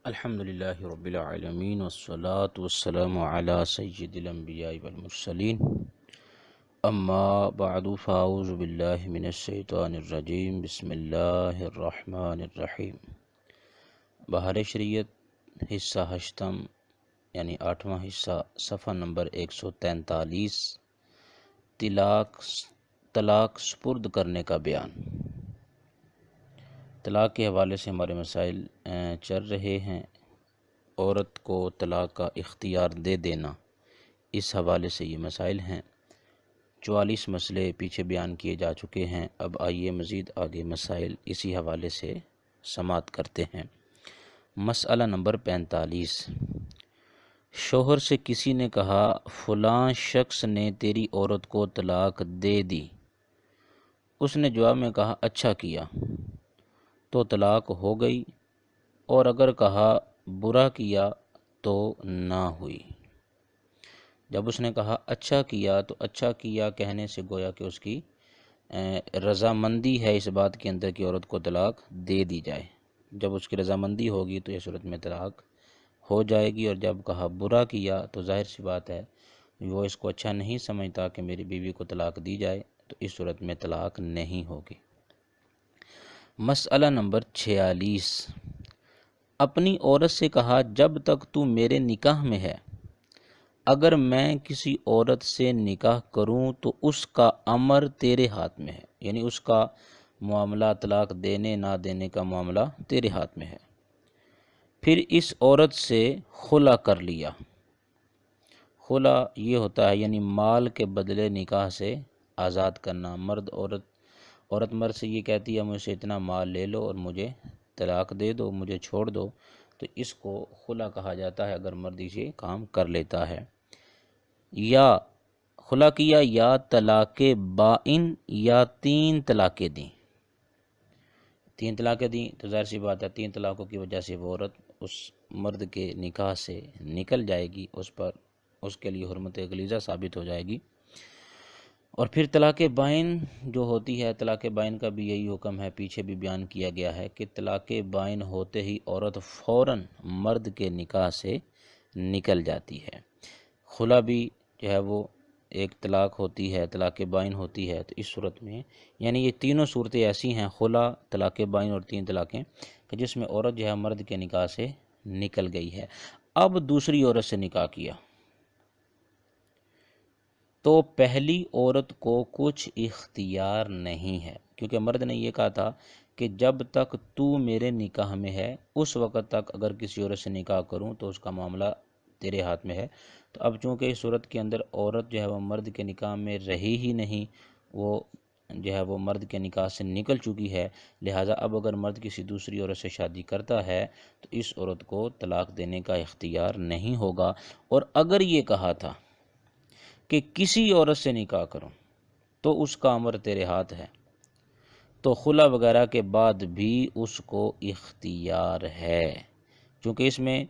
الحمدللہ رب العالمین والصلاة والسلام علی سید الانبیاء والمرسلین اما بعد فاعوذ باللہ من الشیطان الرجیم بسم اللہ الرحمن الرحیم۔ بہار شریعت حصہ ہشتم یعنی 8واں حصہ، صفحہ نمبر 143، طلاق سپرد کرنے کا بیان۔ طلاق کے حوالے سے ہمارے مسائل چل رہے ہیں۔ عورت کو طلاق کا اختیار دے دینا، اس حوالے سے یہ مسائل ہیں۔ 44 مسئلے پیچھے بیان کیے جا چکے ہیں۔ اب آئیے مزید آگے مسائل اسی حوالے سے سماعت کرتے ہیں۔ مسئلہ نمبر 45، شوہر سے کسی نے کہا فلاں شخص نے تیری عورت کو طلاق دے دی۔ اس نے جواب میں کہا اچھا کیا، تو طلاق ہو گئی، اور اگر کہا برا کیا تو نہ ہوئی۔ جب اس نے کہا اچھا کیا تو اچھا کیا کہنے سے گویا کہ اس کی رضامندی ہے اس بات کے اندر کہ عورت کو طلاق دے دی جائے۔ جب اس کی رضامندی ہوگی تو اس صورت میں طلاق ہو جائے گی، اور جب کہا برا کیا تو ظاہر سی بات ہے وہ اس کو اچھا نہیں سمجھتا کہ میری بیوی کو طلاق دی جائے، تو اس صورت میں طلاق نہیں ہوگی۔ مسئلہ نمبر 46، اپنی عورت سے کہا جب تک تو میرے نکاح میں ہے، اگر میں کسی عورت سے نکاح کروں تو اس کا امر تیرے ہاتھ میں ہے، یعنی اس کا معاملہ طلاق دینے نہ دینے کا معاملہ تیرے ہاتھ میں ہے۔ پھر اس عورت سے خلا کر لیا۔ خلا یہ ہوتا ہے یعنی مال کے بدلے نکاح سے آزاد کرنا۔ عورت مرد سے یہ کہتی ہے مجھ سے اتنا مال لے لو اور مجھے طلاق دے دو، مجھے چھوڑ دو، تو اس کو خلا کہا جاتا ہے اگر مرد یہ کام کر لیتا ہے۔ یا خلا کیا، یا طلاق بائن، یا 3 طلاقیں دیں۔ 3 طلاقیں دیں تو ظاہر سی بات ہے 3 طلاقوں کی وجہ سے وہ عورت اس مرد کے نکاح سے نکل جائے گی، اس کے لیے حرمت غلیظہ ثابت ہو جائے گی۔ اور پھر طلاق بائن جو ہوتی ہے، طلاق بائن کا بھی یہی حکم ہے، پیچھے بھی بیان کیا گیا ہے کہ طلاق بائن ہوتے ہی عورت فوراً مرد کے نکاح سے نکل جاتی ہے۔ خلا بھی جو ہے وہ ایک طلاق ہوتی ہے، طلاق بائن ہوتی ہے، تو اس صورت میں یعنی یہ تینوں صورتیں ایسی ہیں، خلا، طلاق بائن اور 3 طلاقیں، کہ جس میں عورت جو ہے مرد کے نکاح سے نکل گئی ہے۔ اب دوسری عورت سے نکاح کیا تو پہلی عورت کو کچھ اختیار نہیں ہے، کیونکہ مرد نے یہ کہا تھا کہ جب تک تو میرے نکاح میں ہے اس وقت تک اگر کسی عورت سے نکاح کروں تو اس کا معاملہ تیرے ہاتھ میں ہے۔ تو اب چونکہ اس صورت کے اندر عورت جو ہے وہ مرد کے نکاح میں رہی ہی نہیں، وہ جو ہے وہ مرد کے نکاح سے نکل چکی ہے، لہٰذا اب اگر مرد کسی دوسری عورت سے شادی کرتا ہے تو اس عورت کو طلاق دینے کا اختیار نہیں ہوگا۔ اور اگر یہ کہا تھا کہ کسی عورت سے نکاح کروں تو اس کا امر تیرے ہاتھ ہے، تو خلا وغیرہ کے بعد بھی اس کو اختیار ہے، چونکہ اس میں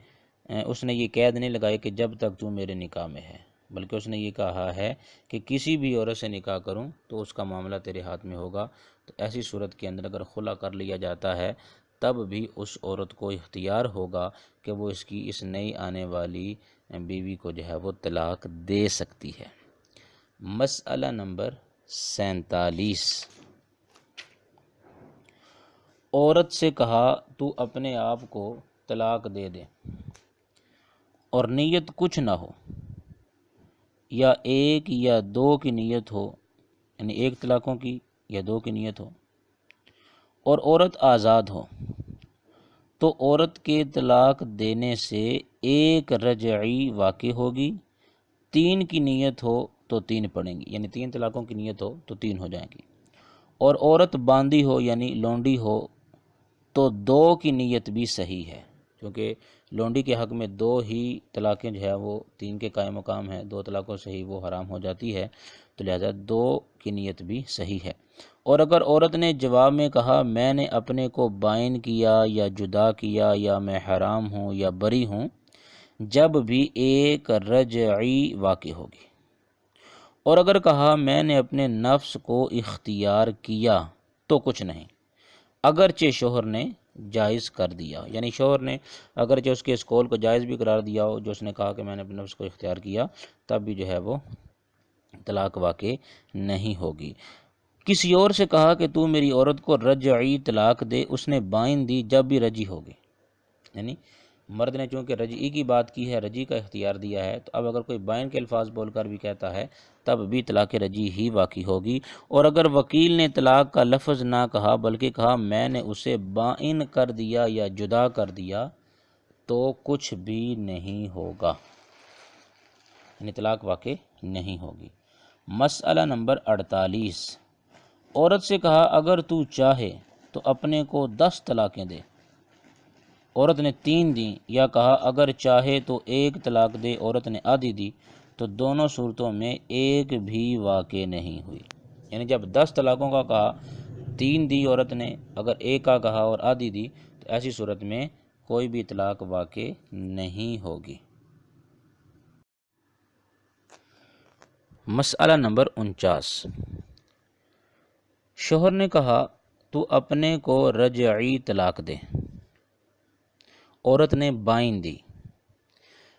اس نے یہ قید نہیں لگائی کہ جب تک تو میرے نکاح میں ہے، بلکہ اس نے یہ کہا ہے کہ کسی بھی عورت سے نکاح کروں تو اس کا معاملہ تیرے ہاتھ میں ہوگا۔ تو ایسی صورت کے اندر اگر خلا کر لیا جاتا ہے تب بھی اس عورت کو اختیار ہوگا کہ وہ اس کی اس نئی آنے والی بیوی کو جو ہے وہ طلاق دے سکتی ہے۔ مسئلہ نمبر 47، عورت سے کہا تو اپنے آپ کو طلاق دے دے اور نیت کچھ نہ ہو، یا 1 یا 2 کی نیت ہو، یعنی 1 طلاقوں کی یا 2 کی نیت ہو، اور عورت آزاد ہو، تو عورت کے طلاق دینے سے 1 رجعی واقع ہوگی، 3 کی نیت ہو تو 3 پڑیں گی، یعنی 3 طلاقوں کی نیت ہو تو 3 ہو جائیں گی، اور عورت باندھی ہو یعنی لونڈی ہو تو 2 کی نیت بھی صحیح ہے، کیونکہ لونڈی کے حق میں 2 ہی طلاقیں جو ہے وہ 3 کے قائم مقام ہیں، 2 طلاقوں سے ہی وہ حرام ہو جاتی ہے، تو لہذا 2 کی نیت بھی صحیح ہے۔ اور اگر عورت نے جواب میں کہا میں نے اپنے کو بائن کیا یا جدا کیا یا میں حرام ہوں یا بری ہوں، جب بھی 1 رجعی واقع ہوگی۔ اور اگر کہا میں نے اپنے نفس کو اختیار کیا تو کچھ نہیں، اگرچہ شوہر نے جائز کر دیا، یعنی شوہر نے اگرچہ اس کے اس قول کو جائز بھی قرار دیا ہو، جو اس نے کہا کہ میں نے اپنے نفس کو اختیار کیا، تب بھی جو ہے وہ طلاق واقع نہیں ہوگی۔ کسی اور سے کہا کہ تو میری عورت کو رجعی طلاق دے، اس نے بائن دی جب بھی رجی ہوگی، یعنی مرد نے چونکہ رجعی کی بات کی ہے، رجی کا اختیار دیا ہے، تو اب اگر کوئی بائن کے الفاظ بول کر بھی کہتا ہے تب بھی طلاق رجعی ہی واقع ہوگی۔ اور اگر وکیل نے طلاق کا لفظ نہ کہا بلکہ کہا میں نے اسے بائن کر دیا یا جدا کر دیا تو کچھ بھی نہیں ہوگا، یعنی طلاق واقع نہیں ہوگی۔ مسئلہ نمبر 48، عورت سے کہا اگر تو چاہے تو اپنے کو 10 طلاقیں دے، عورت نے 3 دیں، یا کہا اگر چاہے تو 1 طلاق دے، عورت نے آدھی دی، تو دونوں صورتوں میں ایک بھی واقع نہیں ہوئی، یعنی جب 10 طلاقوں کا کہا، 3 دی عورت نے، اگر 1 کا کہا اور آدھی دی، تو ایسی صورت میں کوئی بھی طلاق واقع نہیں ہوگی۔ مسئلہ نمبر 49، شوہر نے کہا تو اپنے کو رجعی طلاق دے، عورت نے بائن دی،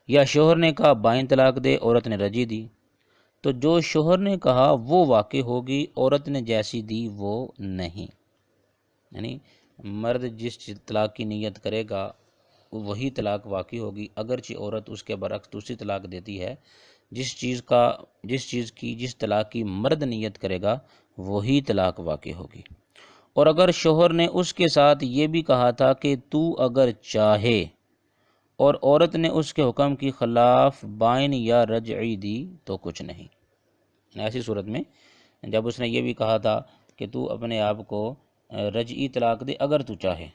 یا شوہر نے کہا بائن طلاق دے، عورت نے رجی دی، تو جو شوہر نے کہا وہ واقع ہوگی، عورت نے جیسی دی وہ نہیں، یعنی مرد جس طلاق کی نیت کرے گا وہی طلاق واقع ہوگی، اگرچہ عورت اس کے برعکس دوسری طلاق دیتی ہے، جس طلاق کی مرد نیت کرے گا وہی طلاق واقع ہوگی۔ اور اگر شوہر نے اس کے ساتھ یہ بھی کہا تھا کہ تو اگر چاہے، اور عورت نے اس کے حکم کی خلاف بائن یا رجعی دی تو کچھ نہیں، ایسی صورت میں جب اس نے یہ بھی کہا تھا کہ تو اپنے آپ کو رجعی طلاق دے اگر تو چاہے،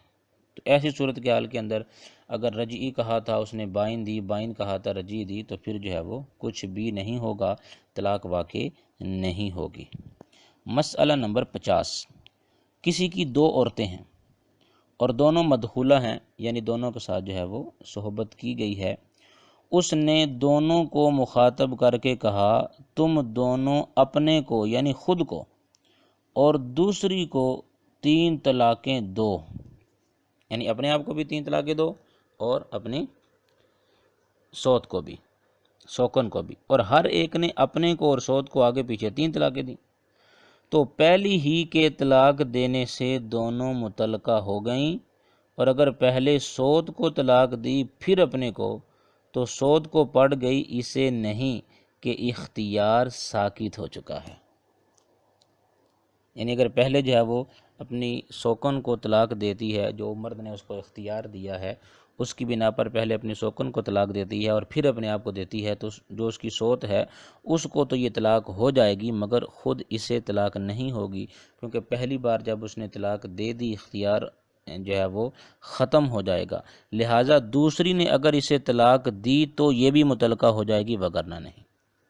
تو ایسی صورت کے حال کے اندر اگر رجعی کہا تھا اس نے بائن دی، بائن کہا تھا رجعی دی، تو پھر جو ہے وہ کچھ بھی نہیں ہوگا، طلاق واقع نہیں ہوگی۔ مسئلہ نمبر 50، کسی کی 2 عورتیں ہیں اور دونوں مدخولہ ہیں، یعنی دونوں کے ساتھ جو ہے وہ صحبت کی گئی ہے، اس نے دونوں کو مخاطب کر کے کہا تم دونوں اپنے کو یعنی خود کو اور دوسری کو 3 طلاقیں دو، یعنی اپنے آپ کو بھی 3 طلاقیں دو اور اپنی سوت کو بھی، سوکن کو بھی، اور ہر ایک نے اپنے کو اور سوت کو آگے پیچھے 3 طلاقیں دیں، تو پہلی ہی کے طلاق دینے سے دونوں متعلقہ ہو گئیں، اور اگر پہلے سوت کو طلاق دی پھر اپنے کو، تو سوت کو پڑ گئی، اسے نہیں کہ اختیار ساکت ہو چکا ہے، یعنی اگر پہلے جو ہے وہ اپنی سوکن کو طلاق دیتی ہے، جو مرد نے اس کو اختیار دیا ہے اس کی بنا پر پہلے اپنی سوکن کو طلاق دیتی ہے اور پھر اپنے آپ کو دیتی ہے، تو جو اس کی سوت ہے اس کو تو یہ طلاق ہو جائے گی، مگر خود اسے طلاق نہیں ہوگی، کیونکہ پہلی بار جب اس نے طلاق دے دی اختیار جو ہے وہ ختم ہو جائے گا، لہٰذا دوسری نے اگر اسے طلاق دی تو یہ بھی متعلقہ ہو جائے گی وگرنہ نہیں،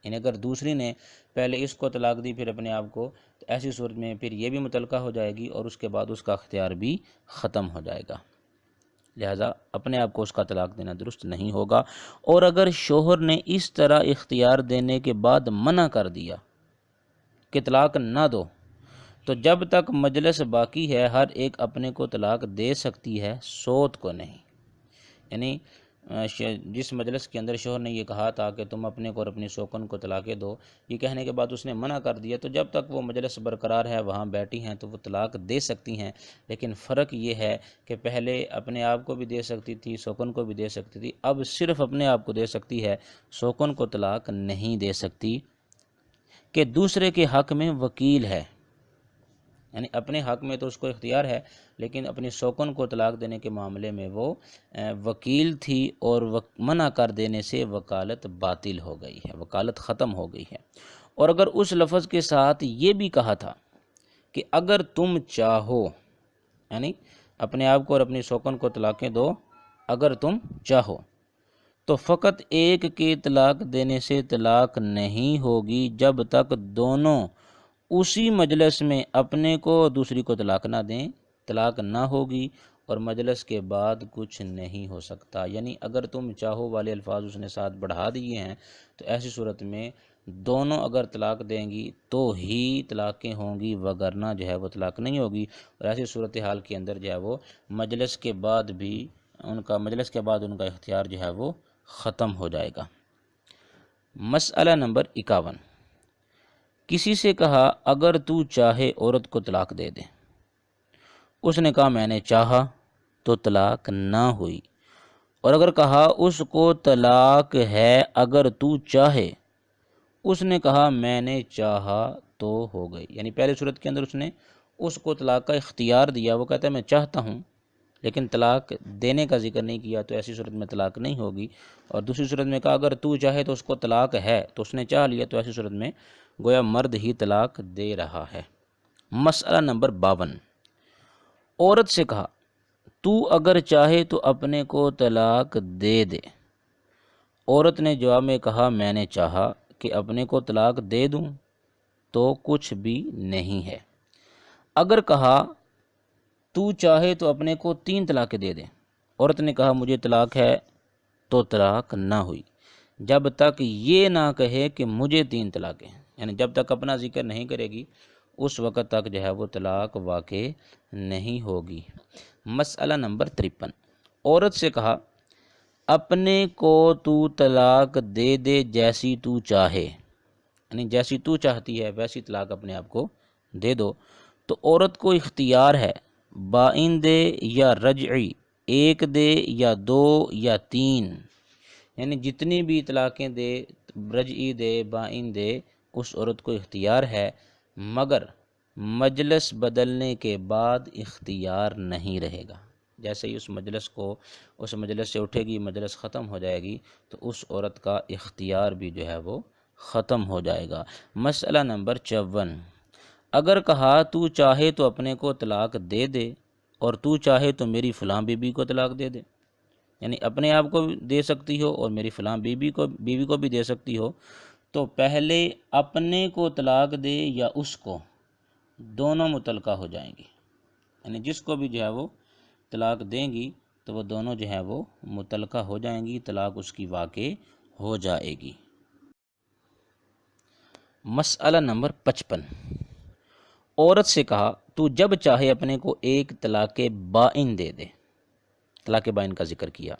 یعنی اگر دوسری نے پہلے اس کو طلاق دی پھر اپنے آپ کو، تو ایسی صورت میں پھر یہ بھی متعلقہ ہو جائے گی اور اس کے بعد اس کا اختیار بھی ختم ہو جائے گا، لہذا اپنے آپ کو اس کا طلاق دینا درست نہیں ہوگا۔ اور اگر شوہر نے اس طرح اختیار دینے کے بعد منع کر دیا کہ طلاق نہ دو، تو جب تک مجلس باقی ہے ہر ایک اپنے کو طلاق دے سکتی ہے، سوت کو نہیں، یعنی جس مجلس کے اندر شوہر نے یہ کہا تھا کہ تم اپنے کو اور اپنی سوکن کو طلاقیں دو، یہ کہنے کے بعد اس نے منع کر دیا، تو جب تک وہ مجلس برقرار ہے وہاں بیٹھی ہیں تو وہ طلاق دے سکتی ہیں، لیکن فرق یہ ہے کہ پہلے اپنے آپ کو بھی دے سکتی تھی، سوکن کو بھی دے سکتی تھی، اب صرف اپنے آپ کو دے سکتی ہے، سوکن کو طلاق نہیں دے سکتی، کہ دوسرے کے حق میں وکیل ہے، یعنی اپنے حق میں تو اس کو اختیار ہے، لیکن اپنی سوکن کو طلاق دینے کے معاملے میں وہ وکیل تھی، اور منع کر دینے سے وکالت باطل ہو گئی ہے، وکالت ختم ہو گئی ہے۔ اور اگر اس لفظ کے ساتھ یہ بھی کہا تھا کہ اگر تم چاہو، یعنی اپنے آپ کو اور اپنی سوکن کو طلاقیں دو اگر تم چاہو، تو فقط ایک کے طلاق دینے سے طلاق نہیں ہوگی جب تک دونوں اسی مجلس میں اپنے کو دوسری کو طلاق نہ دیں، طلاق نہ ہوگی، اور مجلس کے بعد کچھ نہیں ہو سکتا، یعنی اگر تم چاہو والے الفاظ اس نے ساتھ بڑھا دیے ہیں، تو ایسی صورت میں دونوں اگر طلاق دیں گی تو ہی طلاقیں ہوں گی، وگرنہ جو ہے وہ طلاق نہیں ہوگی۔ اور ایسی صورتحال کے اندر جو ہے وہ مجلس کے بعد ان کا اختیار جو ہے وہ ختم ہو جائے گا۔ مسئلہ نمبر 51، کسی سے کہا اگر تو چاہے عورت کو طلاق دے دے، اس نے کہا میں نے چاہا تو طلاق نہ ہوئی، اور اگر کہا اس کو طلاق ہے اگر تو چاہے، اس نے کہا میں نے چاہا تو ہو گئی۔ یعنی پہلی صورت کے اندر اس نے اس کو طلاق کا اختیار دیا، وہ کہتا ہے میں چاہتا ہوں، لیکن طلاق دینے کا ذکر نہیں کیا، تو ایسی صورت میں طلاق نہیں ہوگی۔ اور دوسری صورت میں کہا اگر تو چاہے تو اس کو طلاق ہے، تو اس نے چاہ لیا، تو ایسی صورت میں گویا مرد ہی طلاق دے رہا ہے۔ مسئلہ نمبر 52، عورت سے کہا تو اگر چاہے تو اپنے کو طلاق دے دے، عورت نے جواب میں کہا میں نے چاہا کہ اپنے کو طلاق دے دوں تو کچھ بھی نہیں ہے۔ اگر کہا تو چاہے تو اپنے کو 3 طلاقیں دے دے، عورت نے کہا مجھے طلاق ہے، تو طلاق نہ ہوئی جب تک یہ نہ کہے کہ مجھے 3 طلاقیں ہیں، یعنی جب تک اپنا ذکر نہیں کرے گی اس وقت تک جو ہے وہ طلاق واقع نہیں ہوگی۔ مسئلہ نمبر 53، عورت سے کہا اپنے کو تو طلاق دے دے جیسی تو چاہے، یعنی جیسی تو چاہتی ہے ویسی طلاق اپنے آپ کو دے دو، تو عورت کو اختیار ہے بائن دے یا رجعی، 1 دے یا 2 یا 3، یعنی جتنی بھی طلاقیں دے، رجعی دے بائن دے، اس عورت کو اختیار ہے، مگر مجلس بدلنے کے بعد اختیار نہیں رہے گا۔ جیسے ہی اس مجلس سے اٹھے گی، مجلس ختم ہو جائے گی، تو اس عورت کا اختیار بھی جو ہے وہ ختم ہو جائے گا۔ مسئلہ نمبر 54، اگر کہا تو چاہے تو اپنے کو طلاق دے دے، اور تو چاہے تو میری فلاں بیوی کو طلاق دے دے، یعنی اپنے آپ کو دے سکتی ہو اور میری فلاں بیوی کو بھی دے سکتی ہو، تو پہلے اپنے کو طلاق دے یا اس کو، دونوں متعلقہ ہو جائیں گی، یعنی جس کو بھی جو ہے وہ طلاق دیں گی تو وہ دونوں جو ہے وہ متعلقہ ہو جائیں گی، طلاق اس کی واقع ہو جائے گی۔ مسئلہ نمبر 55، عورت سے کہا تو جب چاہے اپنے کو 1 طلاق بائن دے دے، طلاق بائن کا ذکر کیا،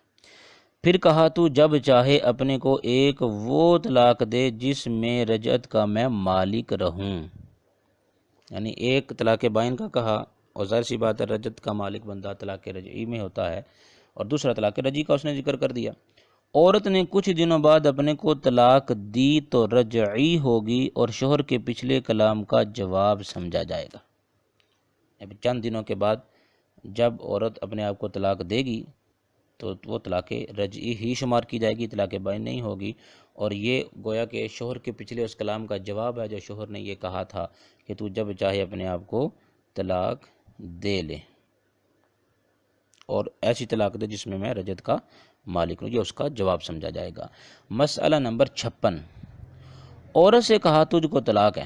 پھر کہا تو جب چاہے اپنے کو 1 وہ طلاق دے جس میں رجعت کا میں مالک رہوں، یعنی 1 طلاق بائن کا کہا، اور ظاہر سی بات ہے رجعت کا مالک بندہ طلاق رجعی میں ہوتا ہے، اور دوسرا طلاق رجعی کا اس نے ذکر کر دیا۔ عورت نے کچھ دنوں بعد اپنے کو طلاق دی تو رجعی ہوگی اور شوہر کے پچھلے کلام کا جواب سمجھا جائے گا۔ اب چند دنوں کے بعد جب عورت اپنے آپ کو طلاق دے گی تو وہ طلاق رجعی ہی شمار کی جائے گی، طلاق بائن نہیں ہوگی، اور یہ گویا کہ شوہر کے پچھلے اس کلام کا جواب ہے جو شوہر نے یہ کہا تھا کہ تو جب چاہے اپنے آپ کو طلاق دے لے، اور ایسی طلاق دے جس میں رجعت کا مالک ہوں، یہ اس کا جواب سمجھا جائے گا۔ مسئلہ نمبر 56، عورت سے کہا تجھ کو طلاق ہے،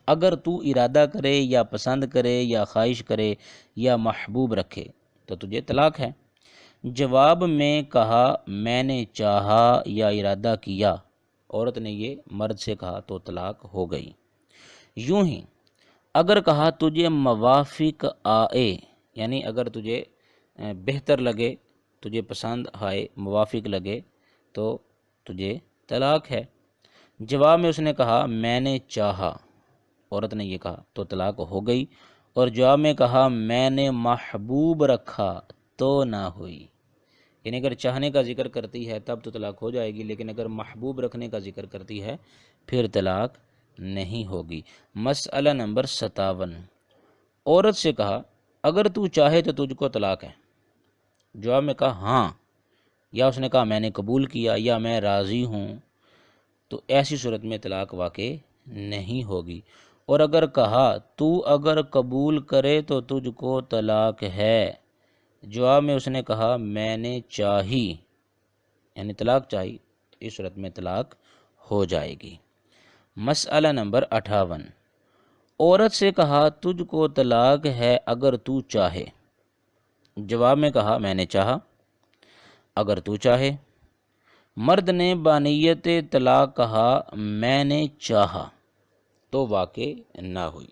اگر تو ارادہ کرے یا پسند کرے یا خواہش کرے یا محبوب رکھے تو تجھے طلاق ہے۔ جواب میں کہا میں نے چاہا یا ارادہ کیا، عورت نے یہ مرد سے کہا تو طلاق ہو گئی۔ یوں ہی اگر کہا تجھے موافق آئے، یعنی اگر تجھے بہتر لگے، تجھے پسند آئے، موافق لگے، تو تجھے طلاق ہے۔ جواب میں اس نے کہا میں نے چاہا، عورت نے یہ کہا تو طلاق ہو گئی، اور جواب میں کہا میں نے محبوب رکھا تو نہ ہوئی، یعنی اگر چاہنے کا ذکر کرتی ہے تب تو طلاق ہو جائے گی، لیکن اگر محبوب رکھنے کا ذکر کرتی ہے پھر طلاق نہیں ہوگی۔ مسئلہ نمبر 57، عورت سے کہا اگر تو چاہے تو تجھ کو طلاق ہے، جواب میں کہا ہاں، یا اس نے کہا میں نے قبول کیا یا میں راضی ہوں، تو ایسی صورت میں طلاق واقع نہیں ہوگی۔ اور اگر کہا تو اگر قبول کرے تو تجھ کو طلاق ہے، جواب میں اس نے کہا میں نے چاہی، یعنی طلاق چاہی، تو اس صورت میں طلاق ہو جائے گی۔ مسئلہ نمبر 58، عورت سے کہا تجھ کو طلاق ہے اگر تو چاہے، جواب میں کہا میں نے چاہا، اگر تو چاہے، مرد نے بانیت طلاق کہا میں نے چاہا تو واقع نہ ہوئی۔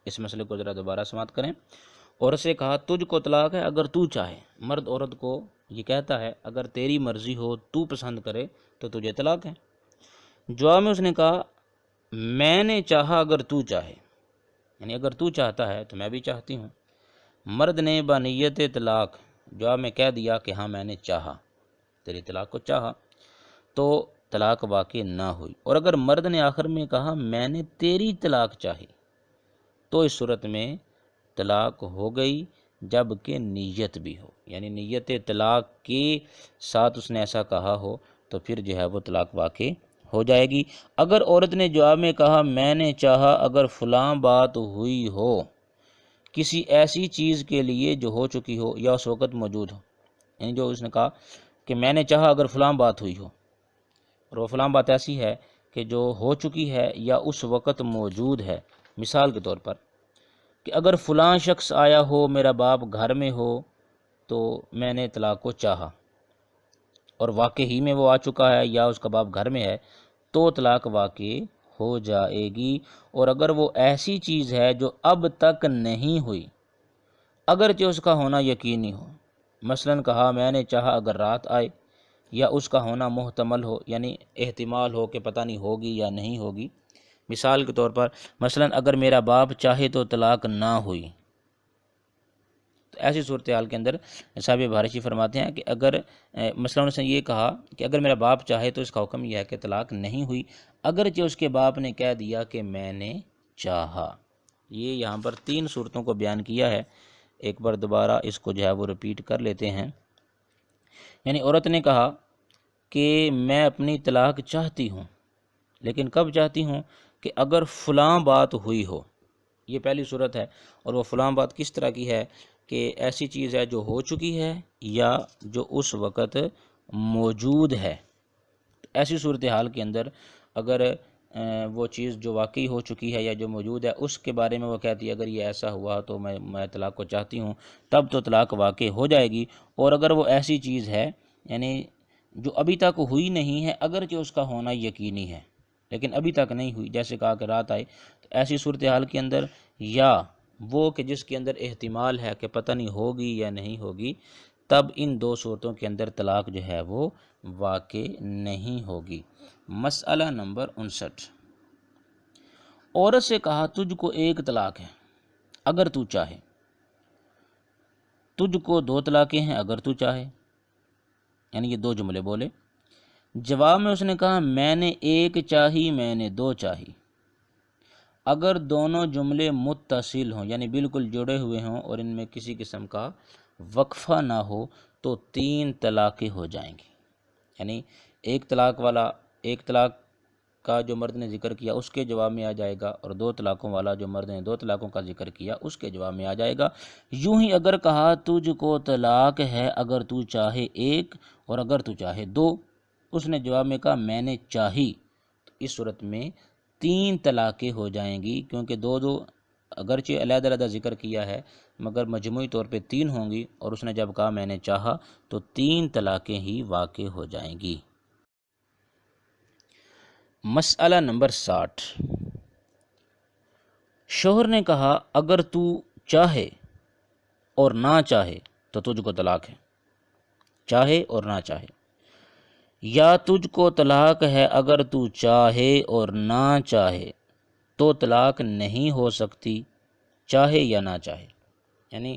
اس مسئلے کو ذرا دوبارہ سماعت کریں۔ عورت سے کہا تجھ کو طلاق ہے اگر تو چاہے، مرد عورت کو یہ کہتا ہے اگر تیری مرضی ہو، تو پسند کرے تو تجھے طلاق ہے۔ جواب میں اس نے کہا میں نے چاہا اگر تو چاہے، یعنی اگر تو چاہتا ہے تو میں بھی چاہتی ہوں۔ مرد نے بانیت طلاق جواب میں کہہ دیا کہ ہاں میں نے چاہا، تیری طلاق کو چاہا، تو طلاق واقع نہ ہوئی۔ اور اگر مرد نے آخر میں کہا میں نے تیری طلاق چاہی، تو اس صورت میں طلاق ہو گئی جب کہ نیت بھی ہو، یعنی نیت طلاق کے ساتھ اس نے ایسا کہا ہو تو پھر جو ہے وہ طلاق واقع ہو جائے گی۔ اگر عورت نے جواب میں کہا میں نے چاہا اگر فلاں بات ہوئی ہو، کسی ایسی چیز کے لیے جو ہو چکی ہو یا اس وقت موجود ہو، یعنی جو اس نے کہا کہ میں نے چاہا اگر فلاں بات ہوئی ہو، اور وہ فلاں بات ایسی ہے کہ جو ہو چکی ہے یا اس وقت موجود ہے۔ مثال کے طور پر کہ اگر فلاں شخص آیا ہو، میرا باپ گھر میں ہو، تو میں نے طلاق کو چاہا، اور واقع ہی میں وہ آ چکا ہے یا اس کا باپ گھر میں ہے، تو طلاق واقع ہو جائے گی۔ اور اگر وہ ایسی چیز ہے جو اب تک نہیں ہوئی، اگرچہ اس کا ہونا یقینی ہو، مثلاً کہا میں نے چاہا اگر رات آئے، یا اس کا ہونا محتمل ہو، یعنی احتمال ہو کہ پتہ نہیں ہوگی یا نہیں ہوگی۔ مثال کے طور پر مثلاً اگر میرا باپ چاہے تو طلاق نہ ہوئی، تو ایسی صورتحال کے اندر صاحب بھارشی فرماتے ہیں کہ اگر مثلاً اس نے یہ کہا کہ اگر میرا باپ چاہے تو اس کا حکم یہ ہے کہ طلاق نہیں ہوئی، اگرچہ اس کے باپ نے کہہ دیا کہ میں نے چاہا۔ یہ یہاں پر 3 صورتوں کو بیان کیا ہے، ایک بار دوبارہ اس کو جو ہے وہ ریپیٹ کر لیتے ہیں۔ یعنی عورت نے کہا کہ میں اپنی طلاق چاہتی ہوں، لیکن کب چاہتی ہوں کہ اگر فلاں بات ہوئی ہو، یہ پہلی صورت ہے۔ اور وہ فلاں بات کس طرح کی ہے کہ ایسی چیز ہے جو ہو چکی ہے یا جو اس وقت موجود ہے۔ ایسی صورتحال کے اندر اگر وہ چیز جو واقعی ہو چکی ہے یا جو موجود ہے اس کے بارے میں وہ کہتی ہے اگر یہ ایسا ہوا تو میں طلاق کو چاہتی ہوں، تب تو طلاق واقع ہو جائے گی۔ اور اگر وہ ایسی چیز ہے یعنی جو ابھی تک ہوئی نہیں ہے، اگرچہ اس کا ہونا یقینی ہے لیکن ابھی تک نہیں ہوئی، جیسے کہا کہ رات آئے، تو ایسی صورتحال کے اندر یا وہ کہ جس کے اندر احتمال ہے کہ پتہ نہیں ہوگی یا نہیں ہوگی، تب ان 2 صورتوں کے اندر طلاق جو ہے وہ واقع نہیں ہوگی۔ مسئلہ نمبر 59۔ عورت سے کہا تجھ کو 1 طلاق ہے اگر تو چاہے، تجھ کو 2 طلاقیں ہیں اگر تو چاہے، یعنی یہ 2 جملے بولے۔ جواب میں اس نے کہا میں نے 1 چاہی میں نے 2 چاہی۔ اگر دونوں جملے متصل ہوں یعنی بالکل جڑے ہوئے ہوں اور ان میں کسی قسم کا وقفہ نہ ہو تو 3 طلاقیں ہو جائیں گی، یعنی 1 طلاق والا 1 طلاق کا جو مرد نے ذکر کیا اس کے جواب میں آ جائے گا، اور 2 طلاقوں والا جو مرد نے 2 طلاقوں کا ذکر کیا اس کے جواب میں آ جائے گا۔ یوں ہی اگر کہا تجھ کو طلاق ہے اگر تو چاہے 1 اور اگر تو چاہے 2، اس نے جواب میں کہا میں نے چاہی، تو اس صورت میں 3 طلاقیں ہو جائیں گی، کیونکہ 2 اگرچہ علیحدہ علیحدہ ذکر کیا ہے مگر مجموعی طور پہ 3 ہوں گی، اور اس نے جب کہا میں نے چاہا تو 3 طلاقیں ہی واقع ہو جائیں گی۔ مسئلہ نمبر 60۔ شوہر نے کہا اگر تو چاہے اور نہ چاہے تو تجھ کو طلاق ہے، چاہے اور نہ چاہے، یا تجھ کو طلاق ہے اگر تو چاہے اور نہ چاہے تو طلاق نہیں ہو سکتی، چاہے یا نہ چاہے، یعنی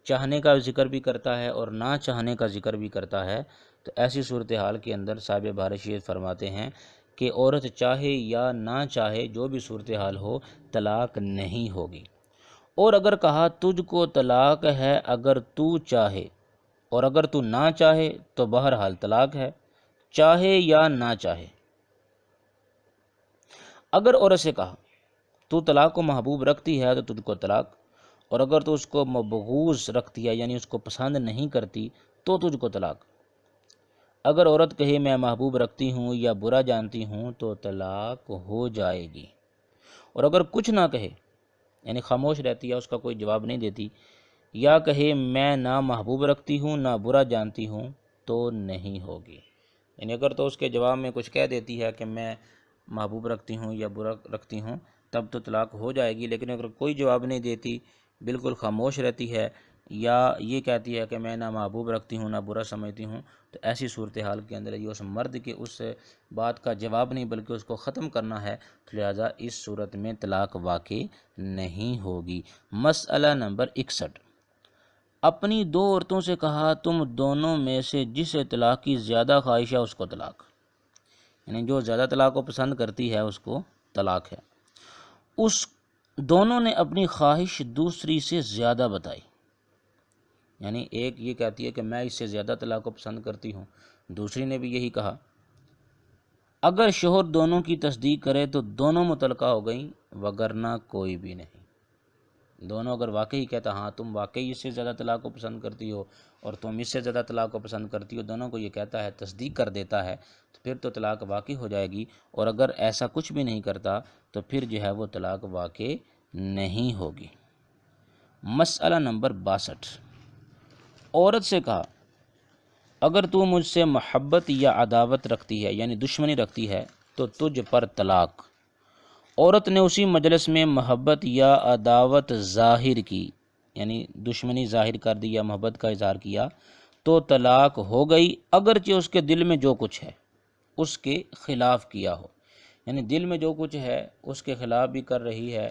چاہنے کا ذکر بھی کرتا ہے اور نہ چاہنے کا ذکر بھی کرتا ہے۔ تو ایسی صورتحال کے اندر صاحب بھارشی فرماتے ہیں کہ عورت چاہے یا نہ چاہے جو بھی صورتحال ہو طلاق نہیں ہوگی۔ اور اگر کہا تجھ کو طلاق ہے اگر تو چاہے اور اگر تو نہ چاہے تو بہرحال طلاق ہے، چاہے یا نہ چاہے۔ اگر عورت سے کہا تو طلاق کو محبوب رکھتی ہے تو تجھ کو طلاق، اور اگر تو اس کو مبغوض رکھتی ہے یعنی اس کو پسند نہیں کرتی تو تجھ کو طلاق۔ اگر عورت کہے میں محبوب رکھتی ہوں یا برا جانتی ہوں تو طلاق ہو جائے گی، اور اگر کچھ نہ کہے یعنی خاموش رہتی ہے، اس کا کوئی جواب نہیں دیتی، یا کہے میں نہ محبوب رکھتی ہوں نہ برا جانتی ہوں تو نہیں ہوگی۔ یعنی اگر تو اس کے جواب میں کچھ کہہ دیتی ہے کہ میں محبوب رکھتی ہوں یا برا رکھتی ہوں تب تو طلاق ہو جائے گی، لیکن اگر کوئی جواب نہیں دیتی، بالکل خاموش رہتی ہے، یا یہ کہتی ہے کہ میں نہ محبوب رکھتی ہوں نہ برا سمجھتی ہوں، تو ایسی صورتحال کے اندر یہ اس مرد کے اس بات کا جواب نہیں بلکہ اس کو ختم کرنا ہے، لہذا اس صورت میں طلاق واقع نہیں ہوگی۔ مسئلہ نمبر 61، اپنی دو عورتوں سے کہا تم دونوں میں سے جس طلاق کی زیادہ خواہش ہے اس کو طلاق، یعنی جو زیادہ طلاق کو پسند کرتی ہے اس کو طلاق ہے۔ اس دونوں نے اپنی خواہش دوسری سے زیادہ بتائی، یعنی ایک یہ کہتی ہے کہ میں اس سے زیادہ طلاق کو پسند کرتی ہوں، دوسری نے بھی یہی کہا۔ اگر شوہر دونوں کی تصدیق کرے تو دونوں مطلقہ ہو گئیں، وگرنہ کوئی بھی نہیں۔ دونوں اگر واقعی کہتا ہاں تم واقعی اس سے زیادہ طلاق کو پسند کرتی ہو اور تم اس سے زیادہ طلاق کو پسند کرتی ہو، دونوں کو یہ کہتا ہے، تصدیق کر دیتا ہے، تو پھر تو طلاق واقع ہو جائے گی، اور اگر ایسا کچھ بھی نہیں کرتا تو پھر جو ہے وہ طلاق واقع نہیں ہوگی۔ مسئلہ نمبر 62، عورت سے کہا اگر تو مجھ سے محبت یا عداوت رکھتی ہے، یعنی دشمنی رکھتی ہے، تو تجھ پر طلاق۔ عورت نے اسی مجلس میں محبت یا عداوت ظاہر کی، یعنی دشمنی ظاہر کر دی یا محبت کا اظہار کیا، تو طلاق ہو گئی، اگرچہ اس کے دل میں جو کچھ ہے اس کے خلاف کیا ہو، یعنی دل میں جو کچھ ہے اس کے خلاف بھی کر رہی ہے،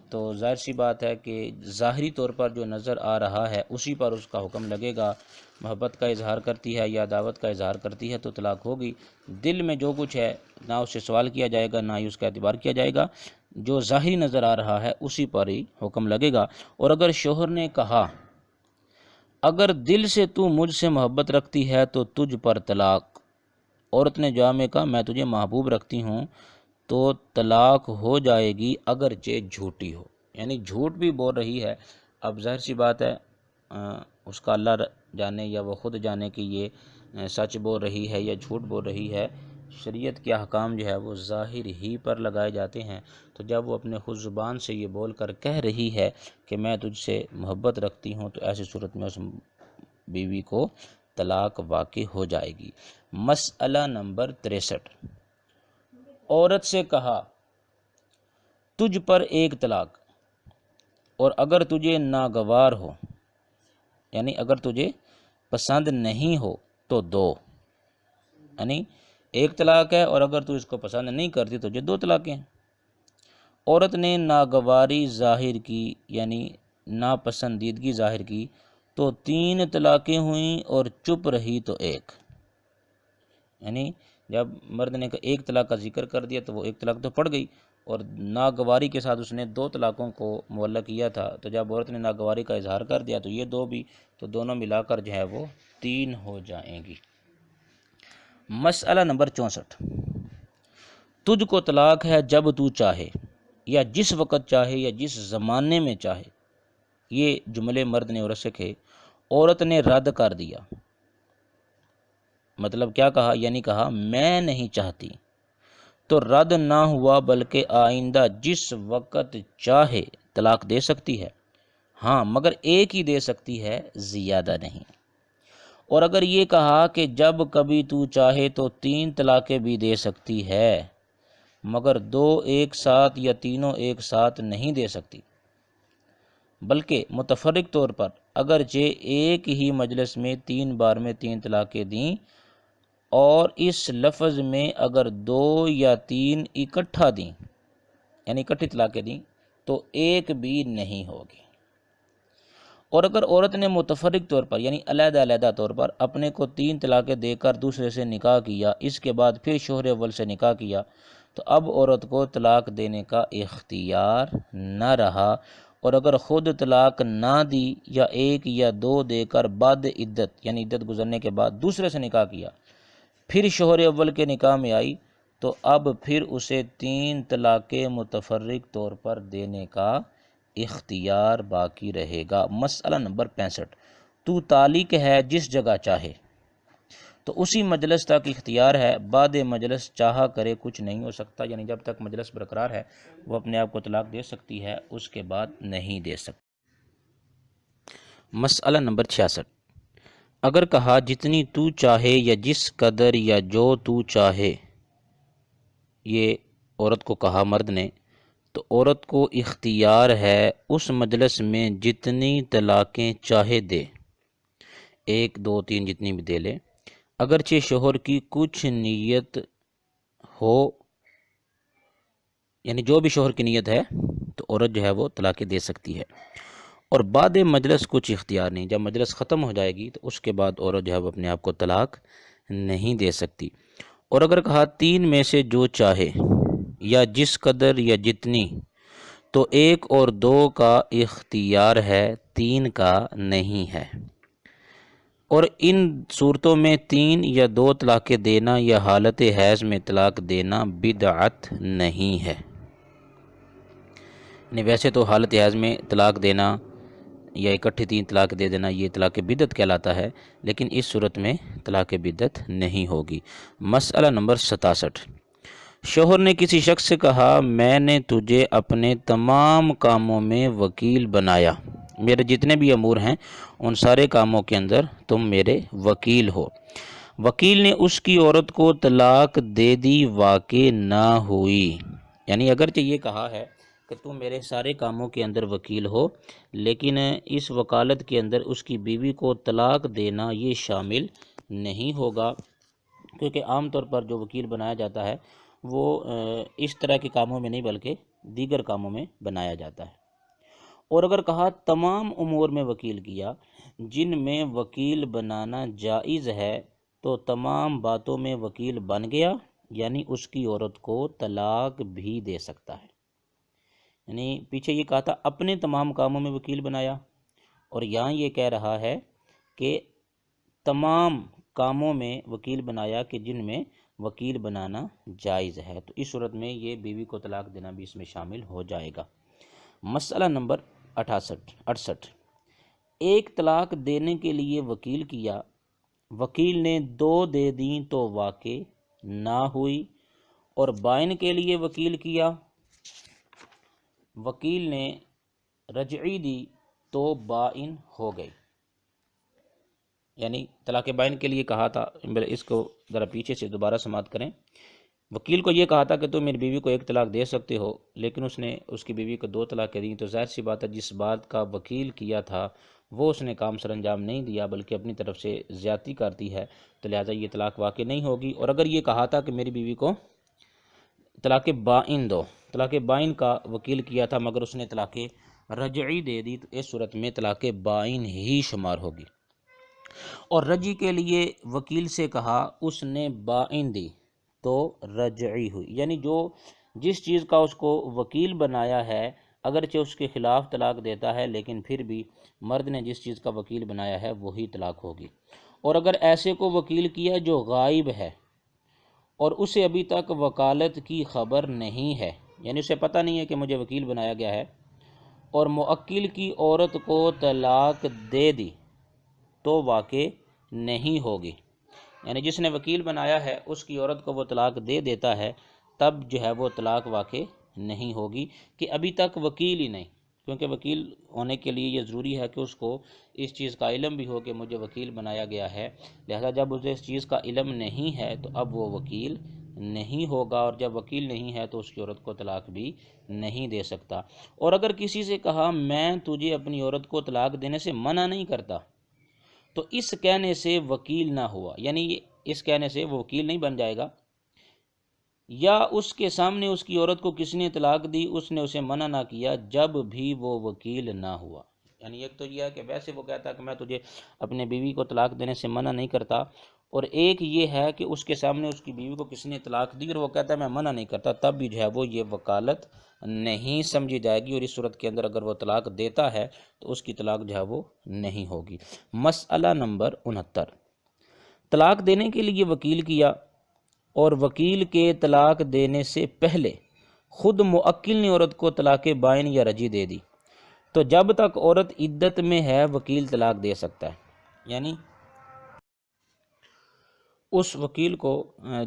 تو ظاہر سی بات ہے کہ ظاہری طور پر جو نظر آ رہا ہے اسی پر اس کا حکم لگے گا۔ محبت کا اظہار کرتی ہے یا عداوت کا اظہار کرتی ہے تو طلاق ہوگی، دل میں جو کچھ ہے نہ اس سے سوال کیا جائے گا نہ ہی اس کا اعتبار کیا جائے گا، جو ظاہری نظر آ رہا ہے اسی پر ہی حکم لگے گا۔ اور اگر شوہر نے کہا اگر دل سے تو مجھ سے محبت رکھتی ہے تو تجھ پر طلاق، عورت نے جواب میں کہا میں تجھے محبوب رکھتی ہوں، تو طلاق ہو جائے گی اگرچہ جھوٹی ہو، یعنی جھوٹ بھی بول رہی ہے۔ اب ظاہر سی بات ہے اس کا اللہ جانے یا وہ خود جانے کہ یہ سچ بول رہی ہے یا جھوٹ بول رہی ہے، شریعت کے احکام جو ہے وہ ظاہر ہی پر لگائے جاتے ہیں، تو جب وہ اپنے خود زبان سے یہ بول کر کہہ رہی ہے کہ میں تجھ سے محبت رکھتی ہوں، تو ایسی صورت میں اس بیوی کو طلاق واقع ہو جائے گی۔ مسئلہ نمبر 63، عورت سے کہا تجھ پر ایک طلاق، اور اگر تجھے ناگوار ہو، یعنی اگر تجھے پسند نہیں ہو تو دو، یعنی ایک طلاق ہے اور اگر تو اس کو پسند نہیں کرتی تو تجھے دو طلاقیں ہیں۔ عورت نے ناگواری ظاہر کی، یعنی ناپسندیدگی ظاہر کی، تو 3 طلاقیں ہوئیں، اور چپ رہی تو ایک، یعنی جب مرد نے ایک طلاق کا ذکر کر دیا تو وہ ایک طلاق تو پڑ گئی، اور ناگواری کے ساتھ اس نے 2 طلاقوں کو معلق کیا تھا، تو جب عورت نے ناگواری کا اظہار کر دیا تو یہ 2 بھی، تو دونوں ملا کر جو ہے وہ 3 ہو جائیں گی۔ مسئلہ نمبر 64، تجھ کو طلاق ہے جب تو چاہے، یا جس وقت چاہے یا جس زمانے میں چاہے، یہ جملے مرد نے عورت سے کہے، عورت نے رد کر دیا، مطلب کیا کہا، یعنی کہا میں نہیں چاہتی، تو رد نہ ہوا بلکہ آئندہ جس وقت چاہے طلاق دے سکتی ہے، ہاں مگر ایک ہی دے سکتی ہے، زیادہ نہیں۔ اور اگر یہ کہا کہ جب کبھی تو چاہے تو 3 طلاقیں بھی دے سکتی ہے، مگر 2 ایک ساتھ یا تینوں ایک ساتھ نہیں دے سکتی، بلکہ متفرق طور پر اگرچہ ایک ہی مجلس میں 3 بار میں 3 طلاقیں دیں، اور اس لفظ میں اگر 2 یا 3 اکٹھا دیں، یعنی اکٹھی طلاقیں دیں، تو ایک بھی نہیں ہوگی۔ اور اگر عورت نے متفرق طور پر یعنی علیحدہ علیحدہ طور پر اپنے کو 3 طلاقیں دے کر دوسرے سے نکاح کیا، اس کے بعد پھر شوہر اول سے نکاح کیا، تو اب عورت کو طلاق دینے کا اختیار نہ رہا، اور اگر خود طلاق نہ دی یا 1 یا 2 دے کر بعد عدت یعنی عدت گزرنے کے بعد دوسرے سے نکاح کیا، پھر شوہر اول کے نکاح میں آئی، تو اب پھر اسے 3 طلاقیں متفرق طور پر دینے کا اختیار باقی رہے گا۔ مسئلہ نمبر 65، تو طالق ہے جس جگہ چاہے، تو اسی مجلس تک اختیار ہے، بعد مجلس چاہا کرے کچھ نہیں ہو سکتا، یعنی جب تک مجلس برقرار ہے وہ اپنے آپ کو طلاق دے سکتی ہے، اس کے بعد نہیں دے سکتی۔ مسئلہ نمبر 66، اگر کہا جتنی تو چاہے یا جس قدر یا جو تو چاہے، یہ عورت کو کہا مرد نے، تو عورت کو اختیار ہے اس مجلس میں جتنی طلاقیں چاہے دے، 1 2 3 جتنی بھی دے لے، اگرچہ شوہر کی کچھ نیت ہو، یعنی جو بھی شوہر کی نیت ہے تو عورت جو ہے وہ طلاقیں دے سکتی ہے، اور بعد مجلس کچھ اختیار نہیں، جب مجلس ختم ہو جائے گی تو اس کے بعد عورت جو ہے وہ اپنے آپ کو طلاق نہیں دے سکتی۔ اور اگر کہا 3 میں سے جو چاہے یا جس قدر یا جتنی، تو 1 اور 2 کا اختیار ہے، 3 کا نہیں ہے، اور ان صورتوں میں 3 یا 2 طلاقیں دینا یا حالت حیض میں طلاق دینا بدعت نہیں ہے۔ یعنی ویسے تو حالت حیض میں طلاق دینا یا اکٹھے 3 طلاق دے دینا یہ طلاق بدعت کہلاتا ہے، لیکن اس صورت میں طلاق بدعت نہیں ہوگی۔ مسئلہ نمبر 67، شوہر نے کسی شخص سے کہا میں نے تجھے اپنے تمام کاموں میں وکیل بنایا، میرے جتنے بھی امور ہیں ان سارے کاموں کے اندر تم میرے وکیل ہو۔ وکیل نے اس کی عورت کو طلاق دے دی، واقع نہ ہوئی، یعنی اگرچہ یہ کہا ہے کہ تم میرے سارے کاموں کے اندر وکیل ہو، لیکن اس وکالت کے اندر اس کی بیوی کو طلاق دینا یہ شامل نہیں ہوگا، کیونکہ عام طور پر جو وکیل بنایا جاتا ہے وہ اس طرح کے کاموں میں نہیں بلکہ دیگر کاموں میں بنایا جاتا ہے۔ اور اگر کہا تمام امور میں وکیل کیا جن میں وکیل بنانا جائز ہے، تو تمام باتوں میں وکیل بن گیا، یعنی اس کی عورت کو طلاق بھی دے سکتا ہے۔ یعنی پیچھے یہ کہا تھا اپنے تمام کاموں میں وکیل بنایا، اور یہاں یہ کہہ رہا ہے کہ تمام کاموں میں وکیل بنایا کہ جن میں وکیل بنانا جائز ہے، تو اس صورت میں یہ بیوی کو طلاق دینا بھی اس میں شامل ہو جائے گا۔ مسئلہ نمبر 68، ایک طلاق دینے کے لیے وکیل کیا، وکیل نے 2 دے دیں تو واقع نہ ہوئی، اور بائن کے لیے وکیل کیا، وکیل نے رجعی دی تو بائن ہو گئی۔ یعنی طلاق بائن کے لیے کہا تھا، اس کو ذرا پیچھے سے دوبارہ سماعت کریں، وکیل کو یہ کہا تھا کہ تم میری بیوی کو 1 طلاق دے سکتے ہو، لیکن اس نے اس کی بیوی کو 2 طلاقیں دیں، تو ظاہر سی بات ہے جس بات کا وکیل کیا تھا وہ اس نے کام سر انجام نہیں دیا بلکہ اپنی طرف سے زیادتی کرتی ہے، تو لہٰذا یہ طلاق واقع نہیں ہوگی۔ اور اگر یہ کہا تھا کہ میری بیوی کو طلاق بائن دو، طلاق بائن کا وکیل کیا تھا مگر اس نے طلاق رجعی دے دی، تو اس صورت میں طلاق بائن ہی شمار ہوگی۔ اور رجعی کے لیے وکیل سے کہا، اس نے بائن دی تو رجعی ہوئی، یعنی جس چیز کا اس کو وکیل بنایا ہے اگرچہ اس کے خلاف طلاق دیتا ہے، لیکن پھر بھی مرد نے جس چیز کا وکیل بنایا ہے وہی طلاق ہوگی۔ اور اگر ایسے کو وکیل کیا جو غائب ہے اور اسے ابھی تک وکالت کی خبر نہیں ہے، یعنی اسے پتہ نہیں ہے کہ مجھے وکیل بنایا گیا ہے، اور موکل کی عورت کو طلاق دے دی تو واقع نہیں ہوگی، یعنی جس نے وکیل بنایا ہے اس کی عورت کو وہ طلاق دے دیتا ہے، تب جو ہے وہ طلاق واقع نہیں ہوگی کہ ابھی تک وکیل ہی نہیں، کیونکہ وکیل ہونے کے لیے یہ ضروری ہے کہ اس کو اس چیز کا علم بھی ہو کہ مجھے وکیل بنایا گیا ہے، لہذا جب اسے اس چیز کا علم نہیں ہے تو اب وہ وکیل نہیں ہوگا، اور جب وکیل نہیں ہے تو اس کی عورت کو طلاق بھی نہیں دے سکتا۔ اور اگر کسی سے کہا میں تجھے اپنی عورت کو طلاق دینے سے منع نہیں کرتا، تو اس کہنے سے وکیل نہ ہوا، یعنی اس کہنے سے وہ وکیل نہیں بن جائے گا، یا اس کے سامنے اس کی عورت کو کس نے طلاق دی اس نے اسے منع نہ کیا جب بھی وہ وکیل نہ ہوا۔ یعنی ایک تو یہ ہے کہ ویسے وہ کہتا ہے کہ میں تجھے اپنے بیوی کو طلاق دینے سے منع نہیں کرتا، اور ایک یہ ہے کہ اس کے سامنے اس کی بیوی کو کس نے طلاق دی اور وہ کہتا ہے میں منع نہیں کرتا، تب بھی جو ہے وہ یہ وکالت نہیں سمجھی جائے گی، اور اس صورت کے اندر اگر وہ طلاق دیتا ہے تو اس کی طلاق جو ہے وہ نہیں ہوگی۔ مسئلہ نمبر 69، طلاق دینے کے لیے وکیل کیا اور وکیل کے طلاق دینے سے پہلے خود موکل نے عورت کو طلاق بائن یا رجعی دے دی، تو جب تک عورت عدت میں ہے وکیل طلاق دے سکتا ہے، یعنی اس وکیل کو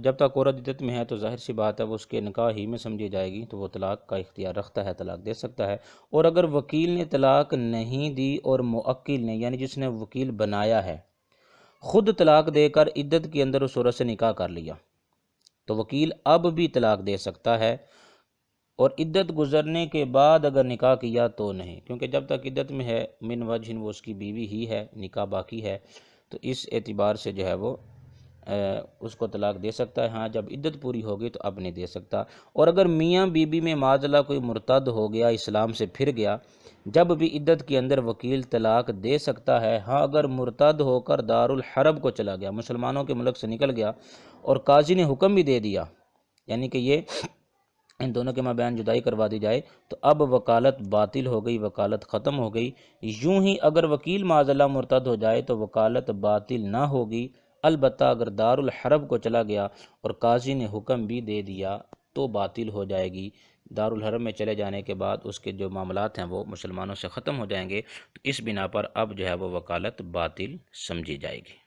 جب تک عورت عدت میں ہے تو ظاہر سی بات ہے وہ اس کے نکاح ہی میں سمجھی جائے گی، تو وہ طلاق کا اختیار رکھتا ہے، طلاق دے سکتا ہے۔ اور اگر وکیل نے طلاق نہیں دی اور موکل نے، یعنی جس نے وکیل بنایا ہے، خود طلاق دے کر عدت کے اندر اس عورت سے نکاح کر لیا تو وکیل اب بھی طلاق دے سکتا ہے، اور عدت گزرنے کے بعد اگر نکاح کیا تو نہیں، کیونکہ جب تک عدت میں ہے من وجہ وہ اس کی بیوی ہی ہے، نکاح باقی ہے، تو اس اعتبار سے جو ہے وہ اس کو طلاق دے سکتا ہے۔ ہاں جب عدت پوری ہوگی تو اب نہیں دے سکتا۔ اور اگر میاں بی بی میں معاذ اللہ کوئی مرتد ہو گیا، اسلام سے پھر گیا، جب بھی عدت کے اندر وکیل طلاق دے سکتا ہے۔ ہاں اگر مرتد ہو کر دارالحرب کو چلا گیا، مسلمانوں کے ملک سے نکل گیا، اور قاضی نے حکم بھی دے دیا، یعنی کہ یہ ان دونوں کے مابین جدائی کروا دی جائے، تو اب وکالت باطل ہو گئی، وکالت ختم ہو گئی۔ یوں ہی اگر وکیل معاذ اللہ مرتد ہو جائے تو وکالت باطل نہ ہوگی، البتہ اگر دارالحرب کو چلا گیا اور قاضی نے حکم بھی دے دیا تو باطل ہو جائے گی۔ دارالحرب میں چلے جانے کے بعد اس کے جو معاملات ہیں وہ مسلمانوں سے ختم ہو جائیں گے، تو اس بنا پر اب جو ہے وہ وکالت باطل سمجھی جائے گی۔